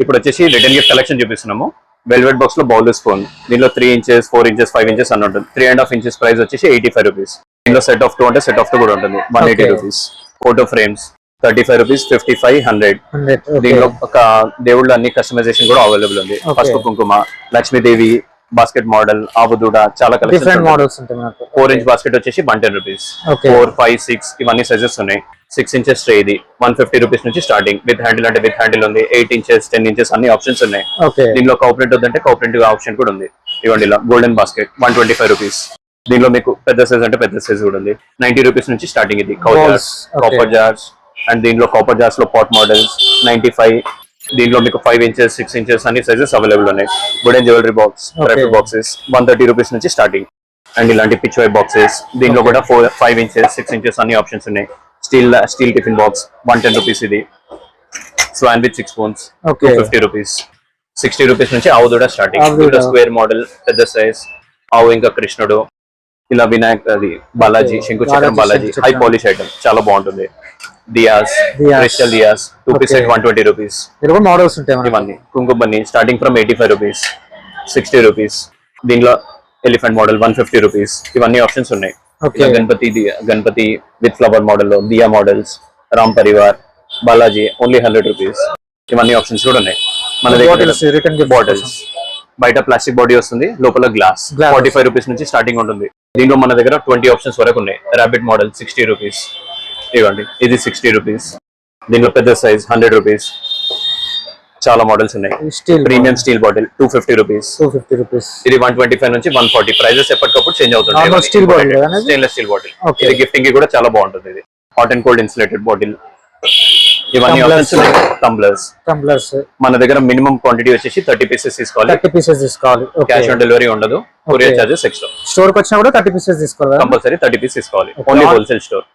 ఇప్పుడు వచ్చేసి return gift collection చూపిస్తున్నాము. వెల్వెట్ బాక్స్ లో బౌల్ స్పూన్, దీనిలో 3 ఇంచెస్ 4 ఇంచెస్ 5 ఇంచెస్ అని ఉంటుంది. 3.5 ఇంచెస్ ప్రైస్ వచ్చేసి 85 రూపీస్. దీనిలో సెట్ ఆఫ్ 2 అంటే సెట్ ఆఫ్ 2 కూడా ఉంటుంది, 180 రూపీస్. Photo frames 35 rupees, 55, 100. దీనిలో ఒక దేవుళ్ళ అన్ని కస్టమైజేషన్ కూడా అవైలబుల్ ఉంది. పసుపు కుంకుమ, లక్ష్మీదేవి బాస్కెట్ మోడల్, ఆవుదూడ, చాలా కలెక్షన్ మోడల్స్ ఉంటాయి. 4 ఇంచ్ బాస్కెట్ వచ్చేసి 110 రూపీస్. 4, 5, 6 ఇవన్నీ సైజెస్ ఉన్నాయి. 6 ఇంచెస్ ట్రే ఇది 150 రూపీస్ నుంచి స్టార్టింగ్. విత్ హ్యాండిల్ అంటే విత్ హ్యాండిల్ ఉంది. 8 ఇంచెస్ 10 ఇంచెస్ అన్ని ఆప్షన్స్ ఉన్నాయి. దీనిలో కౌపరేట్ వద్దంటే కౌపరేటివ్ ఆప్షన్ కూడా ఉంది. ఇవ్వండి ఇలా గోల్డెన్ బాస్కెట్ 125 రూపీస్. దీనిలో మీకు పెద్ద సైజ్ అంటే పెద్ద సైజ్ కూడా ఉంది. 90 రూపీస్ నుంచి స్టార్టింగ్ ఇది. కాపర్ జార్స్ అండ్ దీనిలో కాపర్ జార్స్ లో పాట్ మోడల్స్ 95. దీనిలో మీకు 5 ఇంచెస్ 6 ఇంచెస్ అన్ని సైజెస్ అవైలబుల్ ఉన్నాయి. Wooden jewellery box, dry fruit boxes 130 rupees నుంచి స్టార్టింగ్. అండ్ ఇలాంటి పిచ్ వై బాక్సెస్, దీనిలో కూడా 5 ఇంచెస్ 6 ఇంచెస్ అన్ని ఆప్షన్స్ ఉన్నాయి. స్టీల్ టిఫిన్ బాక్స్ 110 రూపీస్ ఇది. Swan with 6 spoons 250 rupees. 60 rupees నుంచి ఆవు దూడ స్టార్టింగ్. స్క్వేర్ మోడల్ పెద్ద సైజ్ ఆవు, ఇంకా కృష్ణుడు, ఇలా వినాయక్, అది బాలాజీ, శంకు చక్రం బాలాజీ, హై పాలిష్ ఐటమ్ చాలా బాగుంటుంది. Diyas, crystal diyas 2 piece set 120 rupees. Models ఉంటాయి ఇవన్నీ కుంకుమని స్టార్టింగ్ ఫ్రమ్ 85 రూపీస్, 60 రూపీస్. దీనిలో ఎలిఫెంట్ మోడల్ 150 రూపీస్. ఇవన్నీ ఆప్షన్స్ ఉన్నాయి. Ganapati with flower model, diya models, Ram Parivar, Balaji only 100 rupees. ఇవన్నీ ఆప్షన్స్ కూడా ఉన్నాయి మన దగ్గర. బాటిల్స్ బయట ప్లాస్టిక్ బాడీ వస్తుంది, లోపల గ్లాస్ 45 రూపీస్ నుంచి స్టార్టింగ్ ఉంటుంది. దీనిలో మన దగ్గర 20 ఆప్షన్స్ వరకు ఉన్నాయి. Rabbit model 60 rupees. ఇవ్వండి ఇది 60 రూపీస్. దీనిలో పెద్ద సైజ్ 100 రూపీస్. చాలా మోడల్స్ ఉన్నాయి. Premium steel bottle 250 rupees. ఇది 125 నుంచి 140. ప్రైజెస్ ఎప్పటికప్పుడు చేంజ్ అవుతుంటాయి. Stainless steel bottle. ఇది గిఫ్టింగ్ కి కూడా చాలా బాగుంటుంది. ఇది hot and cold insulated bottle. ఇవన్నీ టంబ్లర్స్. మన దగ్గర మినిమం క్వాంటిటీ వచ్చేసి 30 పీసెస్ తీసుకోవాలి. క్యాష్ ఆన్ డెలివరీ ఉండదు. Courier charges extra. స్టోర్ కి వచ్చినా కూడా 30 పీసెస్ తీసుకోవాలి. కంపల్సరీ 30 పీసెస్ తీసుకోవాలి. Only wholesale store.